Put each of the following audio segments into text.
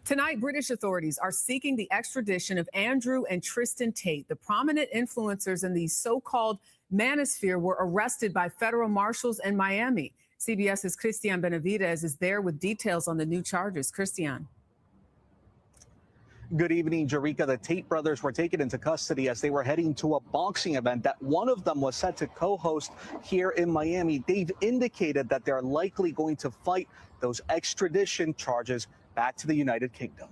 Tonight, British authorities are seeking the extradition of Andrew and Tristan Tate. The prominent influencers in the so-called manosphere were arrested by federal marshals in Miami. CBS's Christian Benavidez is there with details on the new charges. Christian. Good evening, Jerika. The Tate brothers were taken into custody as they were heading to a boxing event that one of them was set to co-host here in Miami. They've indicated that they're likely going to fight those extradition charges back to the United Kingdom.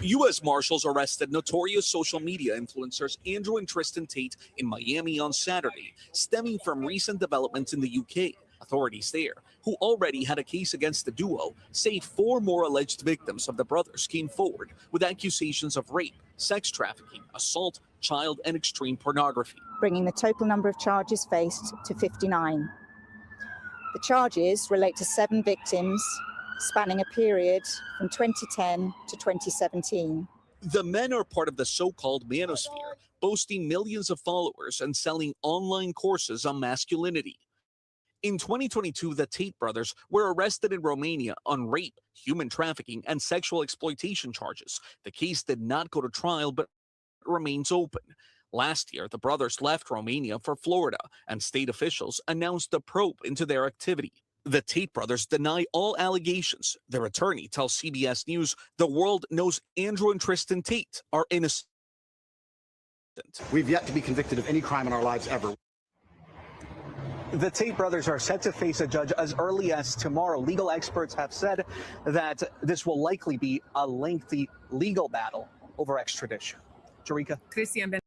U.S. Marshals arrested notorious social media influencers Andrew and Tristan Tate in Miami on Saturday, stemming from recent developments in the U.K. Authorities there, who already had a case against the duo, say 4 more alleged victims of the brothers came forward with accusations of rape, sex trafficking, assault, child and extreme pornography, bringing the total number of charges faced to 59. The charges relate to 7 victims spanning a period from 2010 to 2017. The men are part of the so-called manosphere, boasting millions of followers and selling online courses on masculinity. In 2022, the Tate brothers were arrested in Romania on rape, human trafficking, and sexual exploitation charges. The case did not go to trial, but remains open. Last year, the brothers left Romania for Florida, and state officials announced a probe into their activity. The Tate brothers deny all allegations. Their attorney tells CBS News the world knows Andrew and Tristan Tate are innocent. We've yet to be convicted of any crime in our lives ever. The Tate brothers are set to face a judge as early as tomorrow. Legal experts have said that this will likely be a lengthy legal battle over extradition. Jerika. Christian.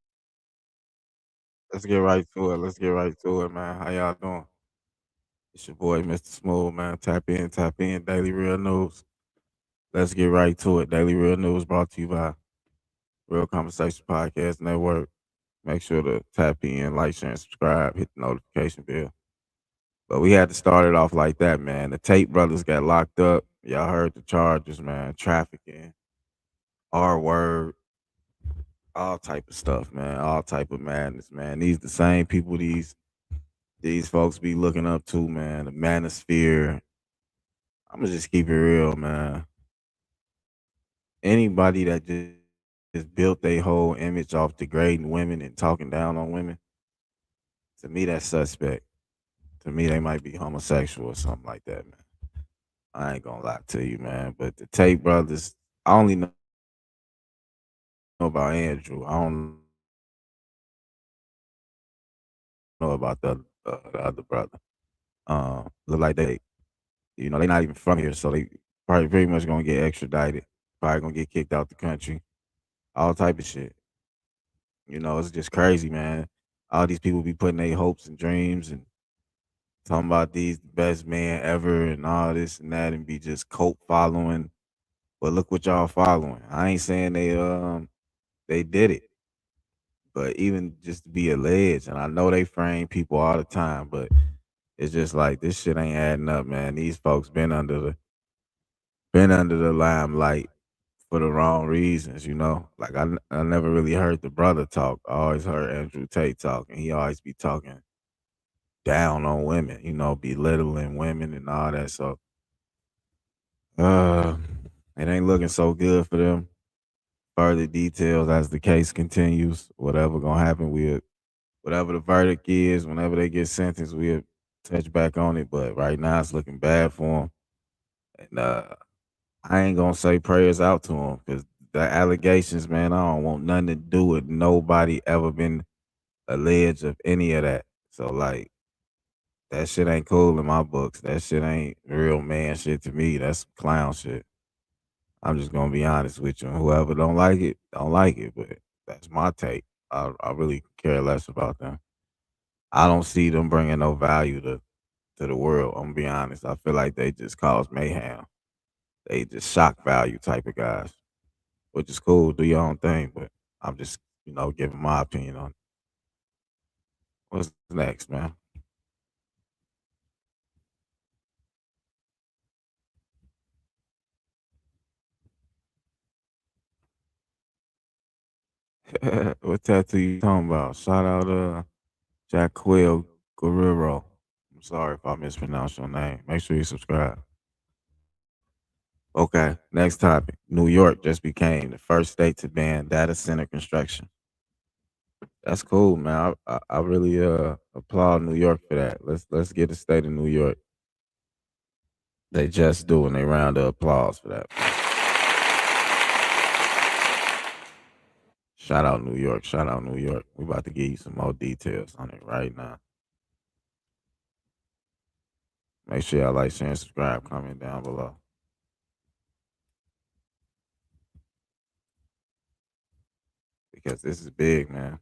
Let's get right to it, man. How y'all doing? It's your boy, Mr. Smooth, man. Tap in, Daily Real News. Let's get right to it. Daily Real News brought to you by Real Conversation Podcast Network. Make sure to tap in, like, share, and subscribe. Hit the notification bell. But we had to start it off like that, man. The Tate brothers got locked up. Y'all heard the charges, man. Trafficking, R-word, all type of stuff, man. All type of madness, man. These the same people these folks be looking up to, man. The manosphere. I'm gonna just keep it real, man. Anybody that just built their whole image off degrading women and talking down on women, to me, that's suspect. To me, they might be homosexual or something like that, man. I ain't gonna lie to you, man. But the Tate brothers, I only know about Andrew. I don't know about the other brother. Look like they not even from here, so they probably pretty much gonna get extradited. Probably gonna get kicked out the country. All type of shit. It's just crazy, man. All these people be putting their hopes and dreams and talking about these best men ever and all this and that and be just cult following. But look what y'all following. I ain't saying they did it. But even just to be alleged, and I know they frame people all the time, but it's just like this shit ain't adding up, man. These folks been under the limelight for the wrong reasons, Like I never really heard the brother talk. I always heard Andrew Tate talk, and he always be talking down on women, belittling women and all that. So it ain't looking so good for them. Further details as the case continues. Whatever gonna happen, whatever the verdict is, whenever they get sentenced, we'll touch back on it. But right now it's looking bad for them. And I ain't gonna say prayers out to them because the allegations, man, I don't want nothing to do with nobody ever been alleged of any of that. So like that shit ain't cool in my books. That shit ain't real man shit to me. That's clown shit. I'm just gonna be honest with you. Whoever don't like it, but that's my take. I really care less about them. I don't see them bringing no value to the world. I'm gonna be honest. I feel like they just cause mayhem. They just shock value type of guys, which is cool. Do your own thing, but I'm just giving my opinion on it. What's next, man? What tattoo you talking about? Shout out Jaquil Guerrero. I'm sorry if I mispronounced your name. Make sure you subscribe. Okay, next topic. New York just became the first state to ban data center construction. That's cool, man. I really applaud New York for that. Let's get the state of New York. They just do, and they round of applause for that. Shout out New York. Shout out New York. We about to give you some more details on it right now. Make sure y'all like, share, and subscribe. Comment down below. Because this is big, man.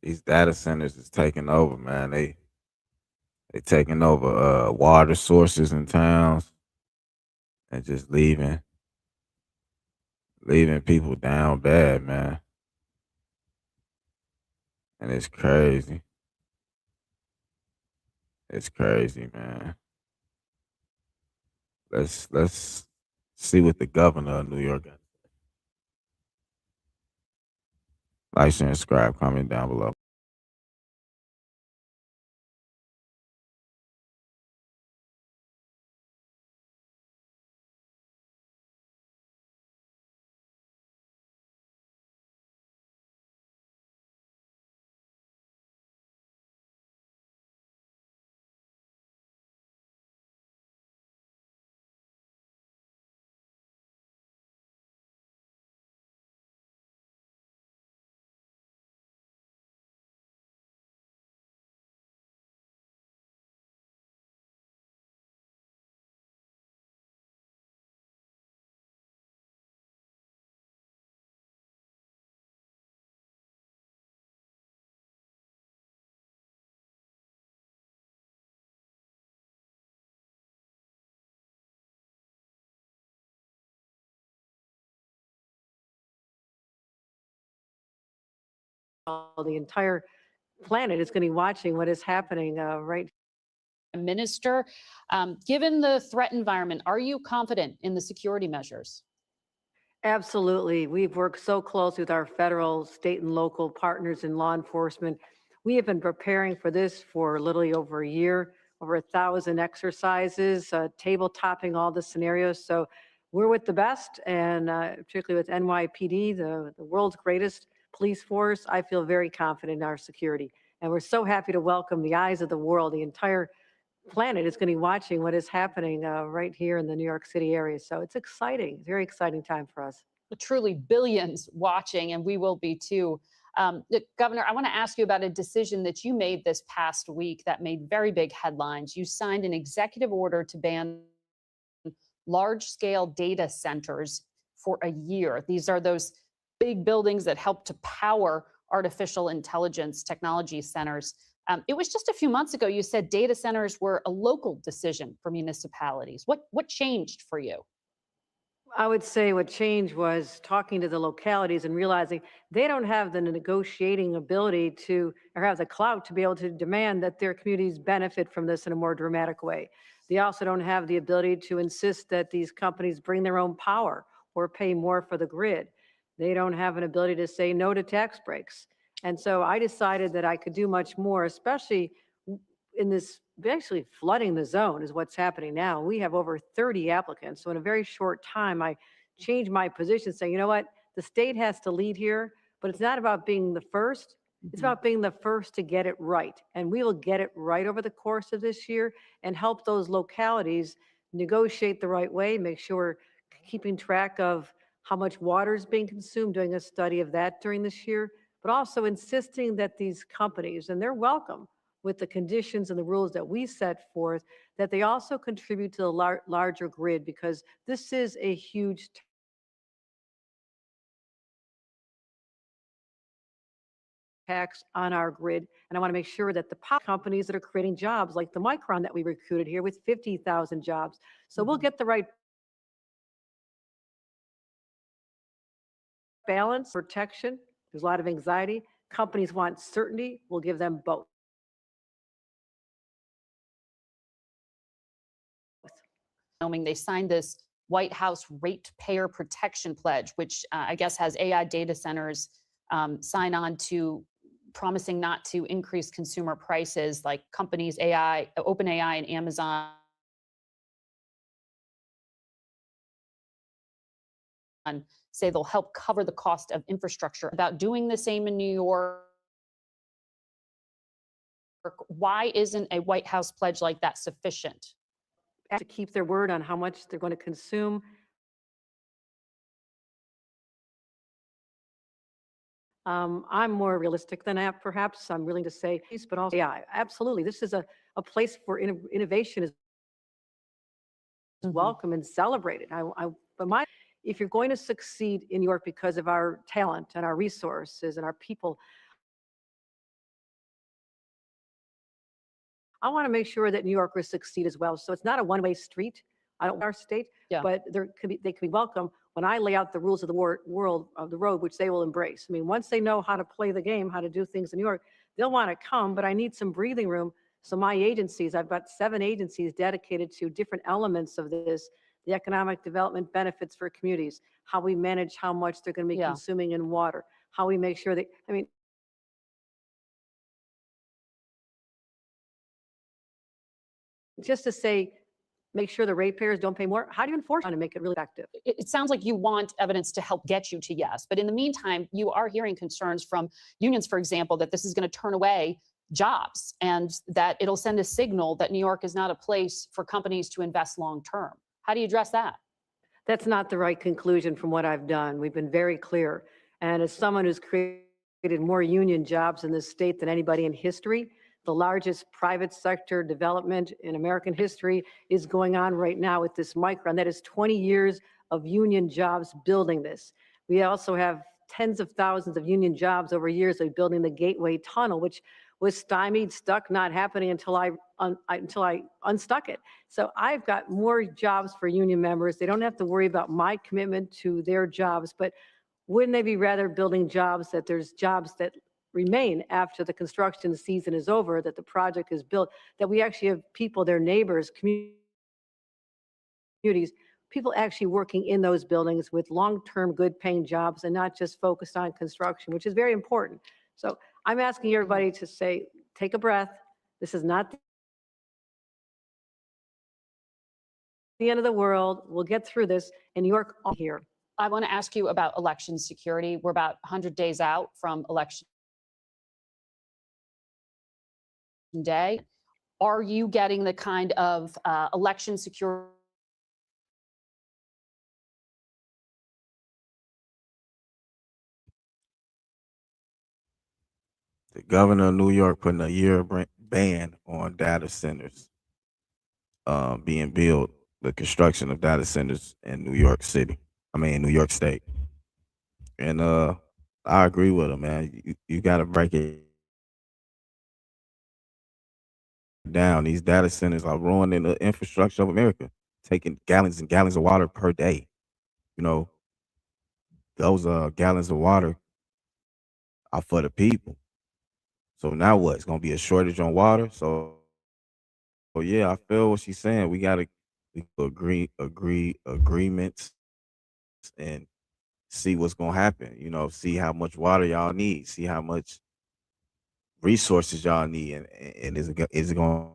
These data centers is taking over, man. They taking over water sources in towns and just leaving people down bad, man. And it's crazy. It's crazy, man. Let's see what the governor of New York got. Like, share, and subscribe. Comment down below. The entire planet is going to be watching what is happening right. Minister, given the threat environment, are you confident in the security measures? Absolutely. We've worked so close with our federal, state, and local partners in law enforcement. We have been preparing for this for literally over a year, over 1,000 exercises, table topping all the scenarios. So we're with the best, and particularly with NYPD, the world's greatest police force. I feel very confident in our security. And we're so happy to welcome the eyes of the world. The entire planet is going to be watching what is happening right here in the New York City area. So it's exciting, very exciting time for us. Truly billions watching, and we will be too. Governor, I want to ask you about a decision that you made this past week that made very big headlines. You signed an executive order to ban large-scale data centers for a year. These are those big buildings that help to power artificial intelligence technology centers. It was just a few months ago you said data centers were a local decision for municipalities. What changed for you? I would say what changed was talking to the localities and realizing they don't have the negotiating ability to, or have the clout to be able to demand that their communities benefit from this in a more dramatic way. They also don't have the ability to insist that these companies bring their own power or pay more for the grid. They don't have an ability to say no to tax breaks. And so I decided that I could do much more, especially in this, basically flooding the zone is what's happening now. We have over 30 applicants. So in a very short time, I changed my position saying, you know what, the state has to lead here, but it's not about being the first. It's about being the first to get it right. And we will get it right over the course of this year and help those localities negotiate the right way, make sure we're keeping track of how much water is being consumed, doing a study of that during this year, but also insisting that these companies, and they're welcome, with the conditions and the rules that we set forth, that they also contribute to the larger grid, because this is a huge tax on our grid. And I want to make sure that the companies that are creating jobs, like the Micron that we recruited here with 50,000 jobs. So we'll get the right balance, protection. There's a lot of anxiety. Companies want certainty. We'll give them both. They signed this White House Ratepayer Protection Pledge, which I guess has AI data centers sign on to promising not to increase consumer prices, like companies, OpenAI and Amazon say they'll help cover the cost of infrastructure. About doing the same in New York, why isn't a White House pledge like that sufficient? To keep their word on how much they're going to consume. I'm more realistic than that, perhaps. I'm willing to say, but also, yeah, absolutely. This is a place where innovation is welcome and celebrated. But if you're going to succeed in New York because of our talent and our resources and our people, I want to make sure that New Yorkers succeed as well. So it's not a one-way street. I don't want our state, but they can be welcome when I lay out the rules of the world of the road, which they will embrace. I mean, once they know how to play the game, how to do things in New York, they'll want to come, but I need some breathing room. So my agencies, I've got 7 agencies dedicated to different elements of this, the economic development benefits for communities, how we manage how much they're going to be consuming in water, how we make sure that, I mean, just to say, make sure the ratepayers don't pay more. How do you enforce it to make it really effective? It sounds like you want evidence to help get you to yes. But in the meantime, you are hearing concerns from unions, for example, that this is going to turn away jobs and that it'll send a signal that New York is not a place for companies to invest long term. How do you address that? That's not the right conclusion from what I've done. We've been very clear. And as someone who's created more union jobs in this state than anybody in history, the largest private sector development in American history is going on right now with this Micron. That is 20 years of union jobs building this. We also have tens of thousands of union jobs over years of building the Gateway Tunnel, which was stymied, stuck, not happening until I unstuck it. So I've got more jobs for union members. They don't have to worry about my commitment to their jobs, but wouldn't they be rather building jobs that there's jobs that remain after the construction season is over, that the project is built, that we actually have people, their neighbors, communities, people actually working in those buildings with long-term good paying jobs and not just focused on construction, which is very important. So I'm asking everybody to say, take a breath. This is not the end of the world. We'll get through this, and New York here. I want to ask you about election security. We're about 100 days out from election day. Are you getting the kind of election security? The governor of New York putting a year ban on data centers being built, the construction of data centers in New York City. New York State. And I agree with him, man. You got to break it down. These data centers are ruining the infrastructure of America, taking gallons and gallons of water per day. You know, those gallons of water are for the people. So now what? It's gonna be a shortage on water. So yeah, I feel what she's saying. We gotta agreements and see what's gonna happen. You know, see how much water y'all need, see how much resources y'all need, and is it gonna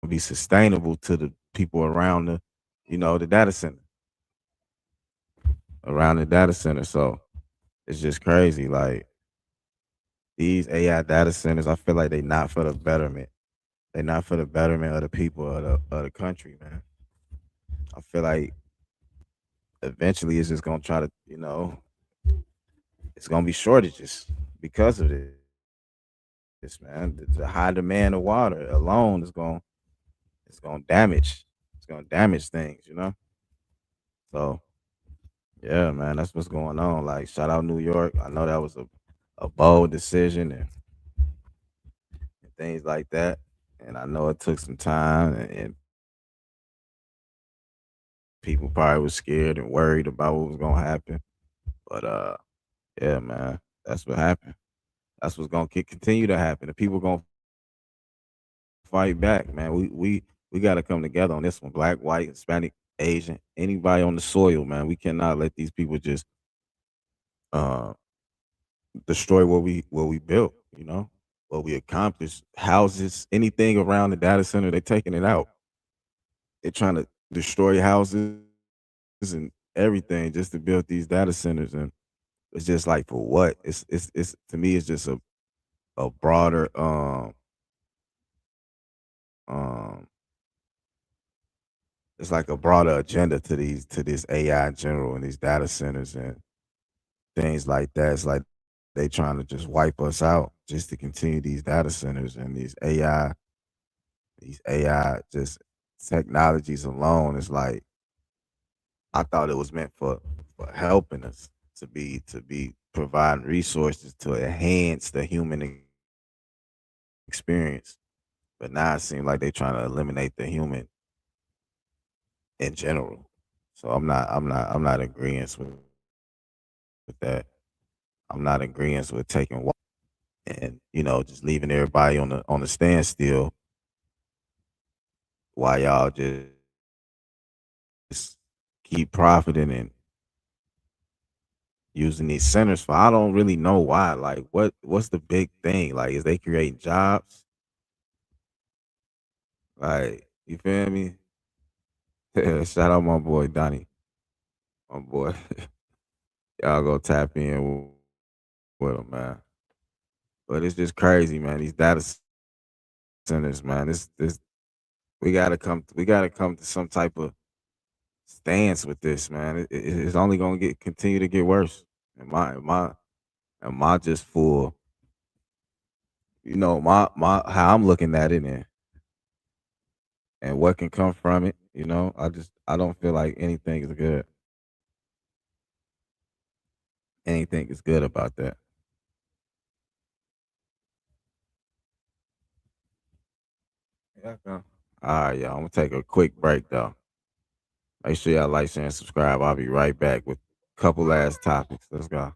be sustainable to the people around the data center, around the data center. So it's just crazy. Like these AI data centers, I feel like they're not for the betterment. They're not for the betterment of the people of the country, man. I feel like eventually it's just gonna try to, it's gonna be shortages because of this, man. The high demand of water alone is gonna damage things, So yeah, man, that's what's going on. Like, shout out New York. I know that was a bold decision and things like that. And I know it took some time and people probably was scared and worried about what was gonna happen. But yeah, man, that's what happened. That's what's gonna continue to happen. The people gonna fight back, man. We gotta come together on this one. Black, white, Hispanic, Asian, anybody on the soil, man. We cannot let these people just destroy what we built, what we accomplished. Houses, anything around the data center, they're taking it out. They're trying to destroy houses and everything just to build these data centers, and it's just like for what? It's to me it's just a broader um it's like a broader agenda to this AI in general and these data centers and things like that. It's like they trying to just wipe us out just to continue these data centers and these AI just technologies alone. It's like I thought it was meant for helping us to be providing resources to enhance the human experience. But now it seems like they're trying to eliminate the human in general. So I'm not agreeing with that. I'm not agreeing with taking and just leaving everybody on the standstill while y'all just keep profiting and using these centers for I don't really know why. Like what's the big thing? Like is they creating jobs? Like you feel me? Shout out my boy Donnie. My boy. Y'all go tap in with him, man. But it's just crazy, man. These data centers, man. This we gotta come to some type of stance with this, man. It's only gonna continue to get worse. Am I just for my how I'm looking at it and what can come from it, I don't feel like anything is good. Anything is good about that. Yeah. All right, y'all. I'm gonna take a quick break though. Make sure y'all like, share, and subscribe. I'll be right back with a couple last topics. Let's go.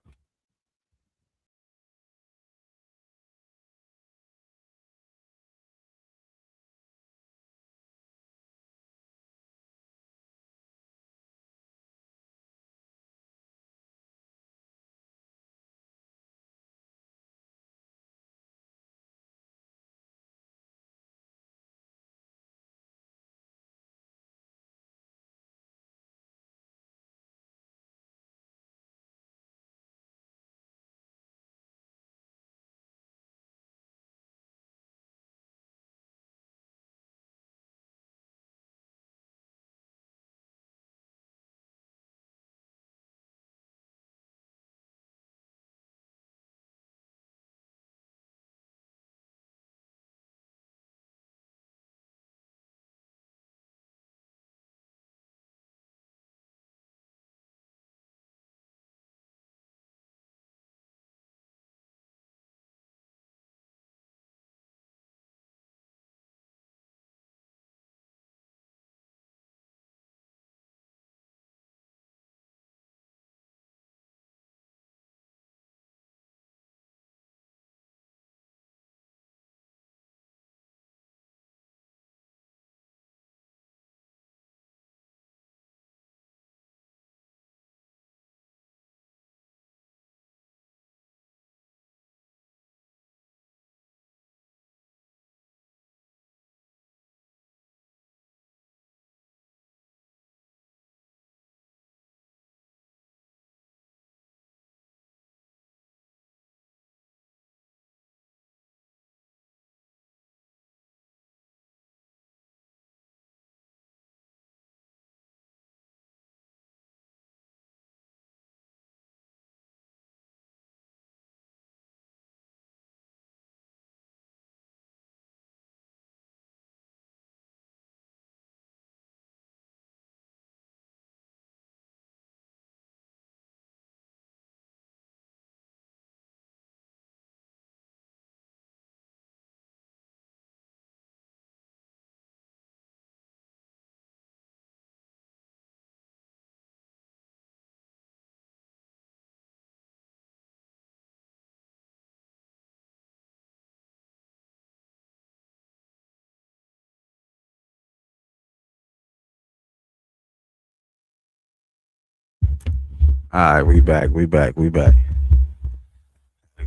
All right, we back.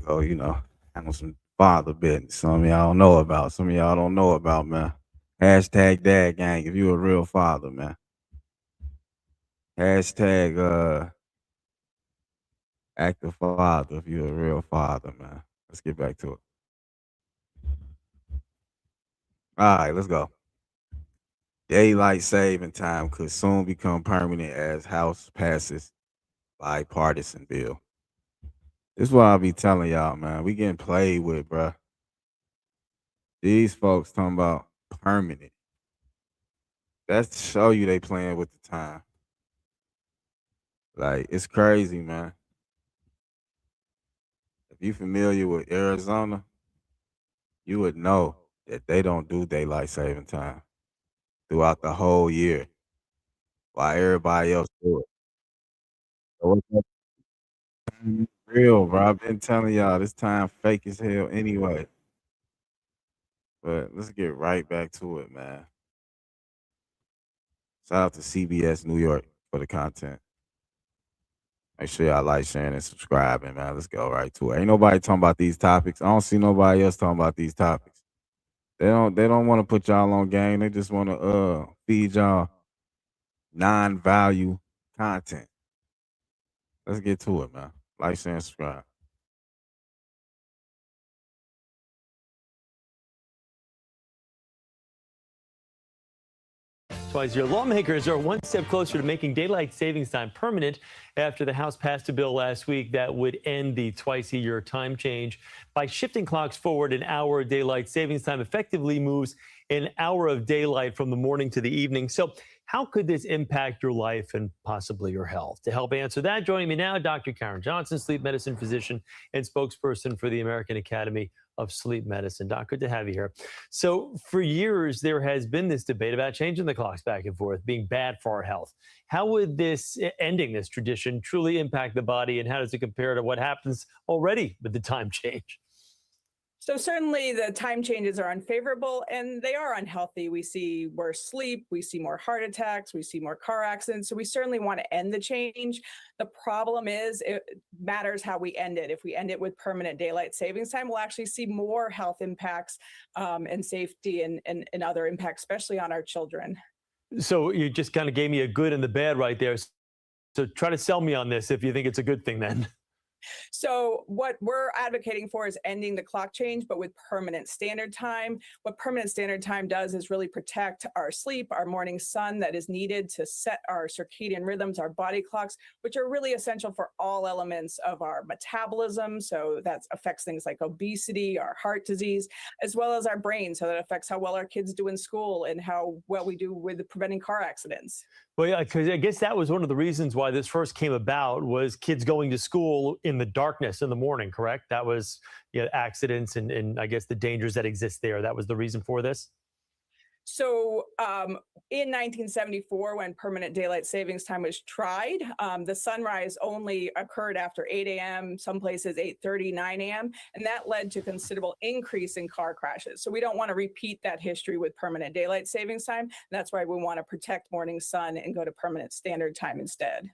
Oh, handle some father business. Some of y'all don't know about. Some of y'all don't know about, man. Hashtag dad gang if you a real father, man. Hashtag active father if you're a real father, man. Let's get back to it. All right, let's go. Daylight saving time could soon become permanent as House passes bipartisan bill. This is what I'll be telling y'all, man. We getting played with, bruh. These folks talking about permanent. That's to show you they playing with the time. Like, it's crazy, man. If you familiar with Arizona, you would know that they don't do daylight saving time throughout the whole year while everybody else do it. So what's that time is real, bro? I've been telling y'all this time fake as hell anyway. But let's get right back to it, man. Shout out to CBS New York for the content. Make sure y'all like, sharing, and subscribing, man. Let's go right to it. Ain't nobody talking about these topics. I don't see nobody else talking about these topics. They don't want to put y'all on game. They just want to feed y'all non-value content. Let's get to it, man. Like, share, and subscribe. Twice your lawmakers are one step closer to making daylight savings time permanent after the House passed a bill last week that would end the twice-a-year time change. By shifting clocks forward, an hour of daylight savings time effectively moves an hour of daylight from the morning to the evening. So how could this impact your life and possibly your health? To help answer that, joining me now, Dr. Karen Johnson, sleep medicine physician and spokesperson for the American Academy of Sleep Medicine. Doc, good to have you here. So for years, there has been this debate about changing the clocks back and forth being bad for our health. How would this ending this tradition truly impact the body, and how does it compare to what happens already with the time change? So certainly the time changes are unfavorable and they are unhealthy. We see worse sleep, we see more heart attacks, we see more car accidents. So we certainly want to end the change. The problem is it matters how we end it. If we end it with permanent daylight savings time, we'll actually see more health impacts and safety and other impacts, especially on our children. So you just kind of gave me a good and the bad right there. So try to sell me on this if you think it's a good thing then. So what we're advocating for is ending the clock change, but with permanent standard time. What permanent standard time does is really protect our sleep, our morning sun that is needed to set our circadian rhythms, our body clocks, which are really essential for all elements of our metabolism. So that affects things like obesity, our heart disease, as well as our brain. So that affects how well our kids do in school and how well we do with preventing car accidents. Well, yeah, because I guess that was one of the reasons why this first came about was kids going to school in the darkness in the morning, correct? That was accidents and I guess the dangers that exist there. That was the reason for this? So in 1974, when permanent daylight savings time was tried, the sunrise only occurred after 8 a.m., some places 8:30, 9 a.m., and that led to considerable increase in car crashes. So we don't want to repeat that history with permanent daylight savings time. That's why we want to protect morning sun and go to permanent standard time instead.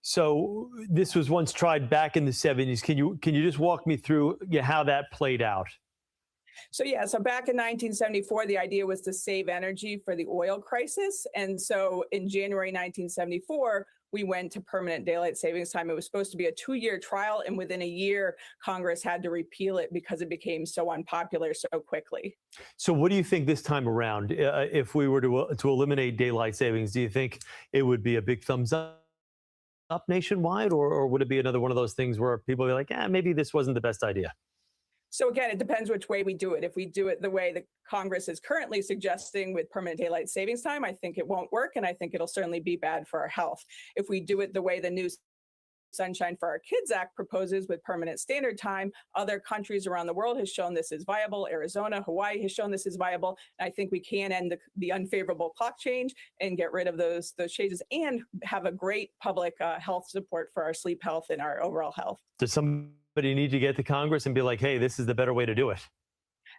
So this was once tried back in the 70s. Can you just walk me through how that played out? So back in 1974, the idea was to save energy for the oil crisis. And so in January 1974, we went to permanent daylight savings time. It was supposed to be a 2-year trial, and within a year, Congress had to repeal it because it became so unpopular so quickly. So what do you think this time around? If we were to eliminate daylight savings, do you think it would be a big thumbs up nationwide, or would it be another one of those things where people be like, maybe this wasn't the best idea? So again, it depends which way we do it. If we do it the way the Congress is currently suggesting with permanent daylight savings time, I think it won't work, and I think it'll certainly be bad for our health. If we do it the way the new Sunshine for Our Kids Act proposes with permanent standard time, other countries around the world has shown this is viable. Arizona, Hawaii has shown this is viable. And I think we can end the unfavorable clock change and get rid of those changes and have a great public health support for our sleep health and our overall health. Does somebody need to get to Congress and be like, hey, this is the better way to do it?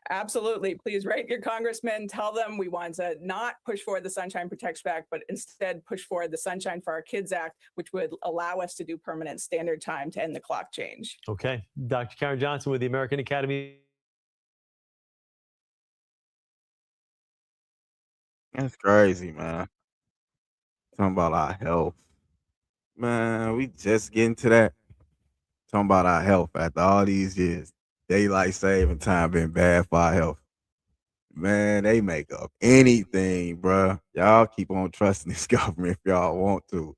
Absolutely. Please write your congressman, tell them we want to not push forward the Sunshine Protects Act, but instead push forward the Sunshine for Our Kids Act, which would allow us to do permanent standard time to end the clock change. Okay. Dr. Karen Johnson with the American Academy. That's crazy, man. Talking about our health. Man, we just getting to that. Talking about our health after all these years. Daylight saving time been bad for our health. Man, they make up anything, bruh. Y'all keep on trusting this government if y'all want to.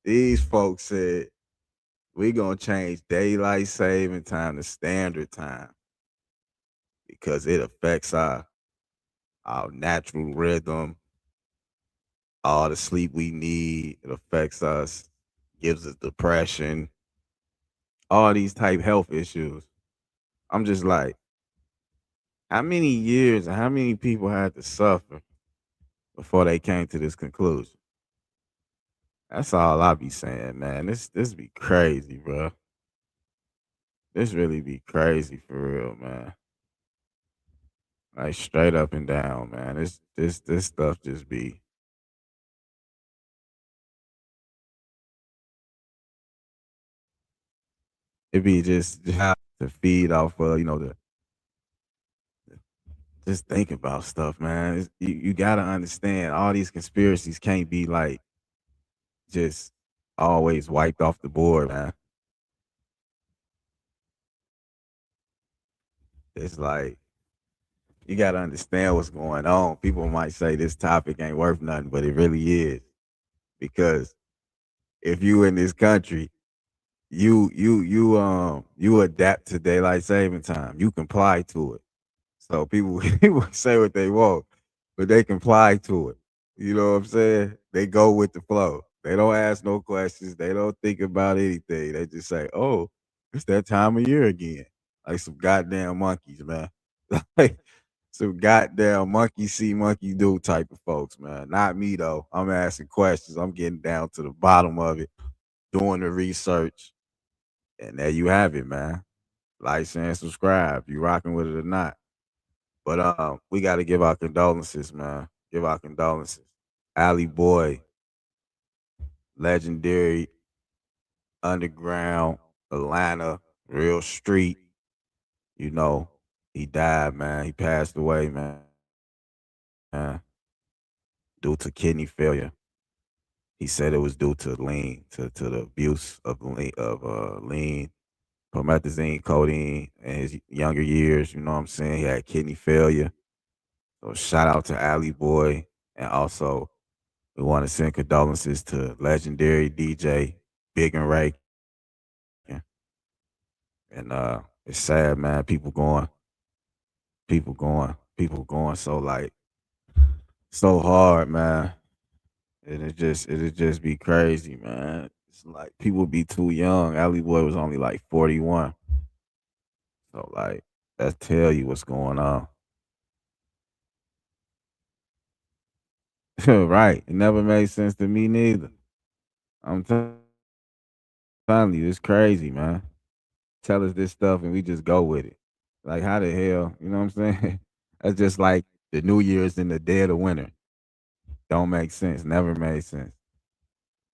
These folks said we gonna change daylight saving time to standard time because it affects our natural rhythm, all the sleep we need. It affects us, gives us depression, all these type health issues. I'm just like, how many years and how many people had to suffer before they came to this conclusion? That's all I be saying, man. This be crazy, bro. This really be crazy for real, man. Like straight up and down, man. This stuff just be it be just how to feed off of, the just think about stuff, man. You gotta understand all these conspiracies can't be like just always wiped off the board, man. It's like you gotta understand what's going on. People might say this topic ain't worth nothing, but it really is. Because if you in this country, you adapt to daylight saving time. You comply to it. So people people say what they want, but they comply to it. You know what I'm saying? They go with the flow. They don't ask no questions. They don't think about anything. They just say, "Oh, it's that time of year again." Like some goddamn monkeys, man. Like some goddamn monkey see, monkey do type of folks, man. Not me though. I'm asking questions. I'm getting down to the bottom of it, doing the research, and there you have it, man. Like, share, and subscribe. You rocking with it or not? But we got to give our condolences, man. Give our condolences. Alley Boy, legendary underground Atlanta, real street. You know, he died, man. He passed away, man. Due to kidney failure. He said it was due to lean, to the abuse of lean, promethazine, codeine in his younger years. You know what I'm saying? He had kidney failure. So shout out to Alley Boy, and also we want to send condolences to legendary DJ Big and Ray. And it's sad, man. People going so like so hard, man. And it'd just be crazy, man. It's like people be too young. Alley Boy was only like 41. So like that tell you what's going on. Right. It never made sense to me neither. I'm telling you, it's crazy, man. Tell us this stuff and we just go with it. Like how the hell, you know what I'm saying? That's just like the New Year's in the dead of winter. Don't make sense. Never made sense.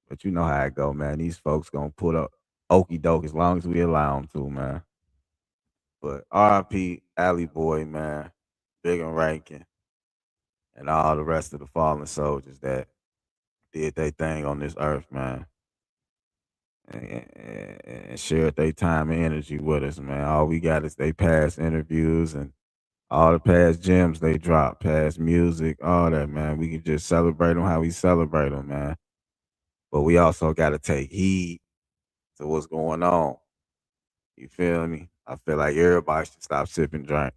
But you know how it go, man. These folks gonna put up okey doke as long as we allow them to, man. But R.I.P. Alley Boy, man. Big and Rankin, and all the rest of the fallen soldiers that did their thing on this earth, man. And shared their time and energy with us, man. All we got is they past interviews and all the past gems they dropped, past music, all that, man. We can just celebrate them how we celebrate them, man. But we also got to take heed to what's going on. You feel me? I feel like everybody should stop sipping drink.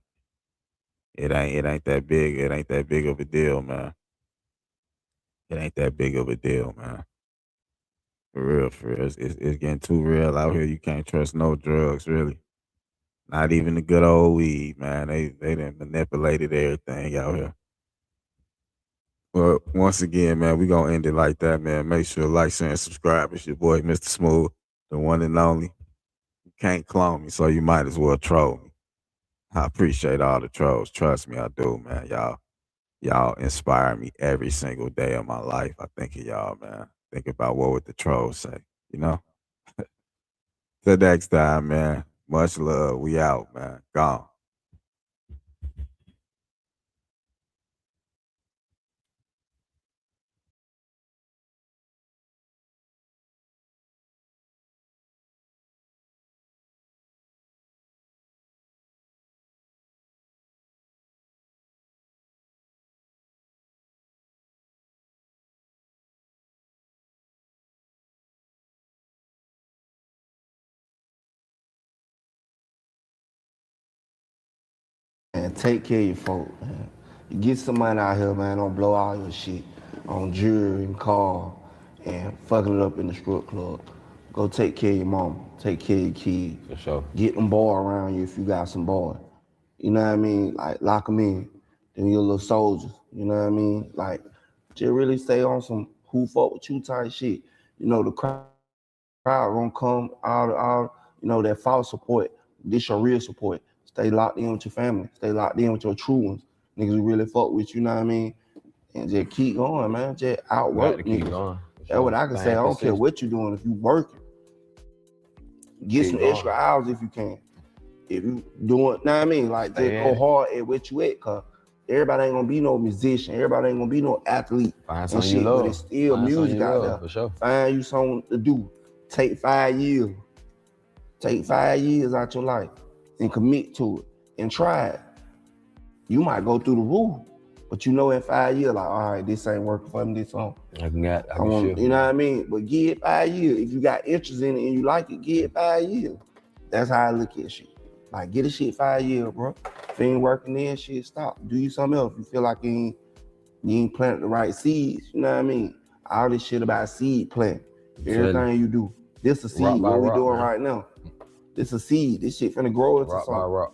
It ain't that big. It ain't that big of a deal, man. It ain't that big of a deal, man. For real, for real. It's getting too real out here. You can't trust no drugs, really. Not even the good old weed, man. They done manipulated everything out here. Well, once again, man, we gonna end it like that, man. Make sure to like, share, and subscribe. It's your boy, Mr. Smooth, the one and only. You can't clone me, so you might as well troll me. I appreciate all the trolls. Trust me, I do, man. Y'all inspire me every single day of my life. I think of y'all, man. Think about what would the trolls say, you know? Till next time, man. Much love. We out, man. Gone. Man, take care of your folk, man. You get some money out here, man. Don't blow all your shit on jewelry and car and fucking it up in the strip club. Go take care of your mama. Take care of your kids. For sure. Get them boys around you if you got some boys. You know what I mean? Like, lock them in. Then you're little soldiers. You know what I mean? Like, just really stay on some who fuck with you type shit. You know, the crowd gonna come, all you know, that false support. This your real support. Stay locked in with your family. Stay locked in with your true ones. Niggas who really fuck with you know what I mean? And just keep going, man. Just outwork niggas. That's what I can say. I don't care what you're doing if you working. Get some extra hours if you can. If you doing, know what I mean? Like, just go hard at what you at, cause everybody ain't gonna be no musician. Everybody ain't gonna be no athlete. Find and something shit, you love. but it's still music out there. For sure. Find you something to do. Take 5 years. Take 5 years out your life and commit to it and try it. You might go through the roof, but you know in 5 years, like, all right, this ain't working for me, this song. I want, you know what I mean? But give it 5 years. If you got interest in it and you like it, give it 5 years. That's how I look at shit. Like, get a shit 5 years, bro. If it ain't working then, shit, stop. Do you something else. If you feel like you ain't planted the right seeds, you know what I mean? All this shit about seed plant. Everything you do. This a seed, what we doing right now. This a seed. This shit finna grow into something.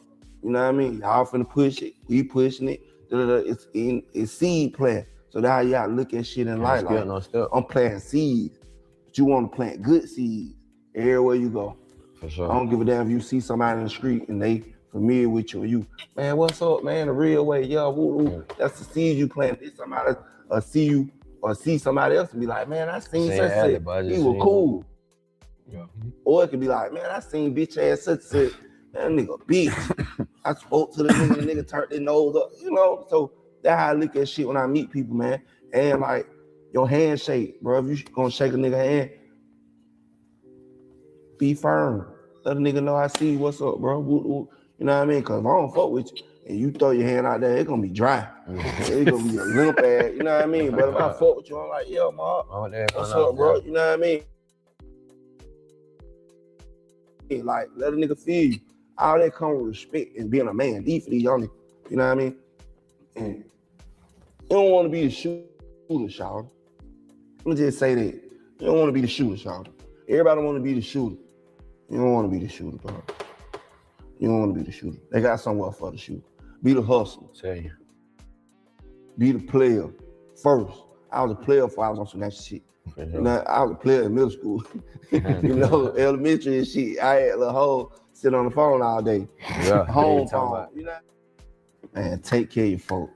You know what I mean? Y'all finna push it. We pushing it. It's seed plant. So that's how you gotta look at shit in life. Like, I'm planting seeds. But you wanna plant good seeds everywhere you go. For sure. I don't give a damn if you see somebody in the street and they familiar with you and you, man, what's up, man? The real way, yeah, woo. That's the seed you plant. This somebody see you or see somebody else and be like, man, I seen such and such. He was cool. Yeah. Or it could be like, man, I seen bitch ass such and such. That nigga bitch. I spoke to the nigga turned their nose up, you know? So that's how I look at shit when I meet people, man. And like, your handshake, bro. If you gonna shake a nigga hand, be firm. Let a nigga know I see you. What's up, bro? You know what I mean? Cause if I don't fuck with you and you throw your hand out there, it's gonna be dry. It's gonna be a limp ass, you know what I mean? But if I fuck with you, I'm like, yo, ma, what's up, bro? You know what I mean? Like, let a nigga feel you. All that come with respect and being a man. Deep for these young niggas, you know what I mean? And you don't want to be the shooter, shout. Let me just say that. You don't want to be the shooter, shout. Everybody want to be the shooter. You don't want to be the shooter, bro. You don't want to be the shooter. They got somewhere for the shooter. Be the hustler. Tell you. Be the player first. I was a player before I was on some next shit. Sure. You know, I was a player in middle school. You know, elementary and shit. I had a whole sit on the phone all day. Yeah. Home phone. You know? Man, take care of your folk.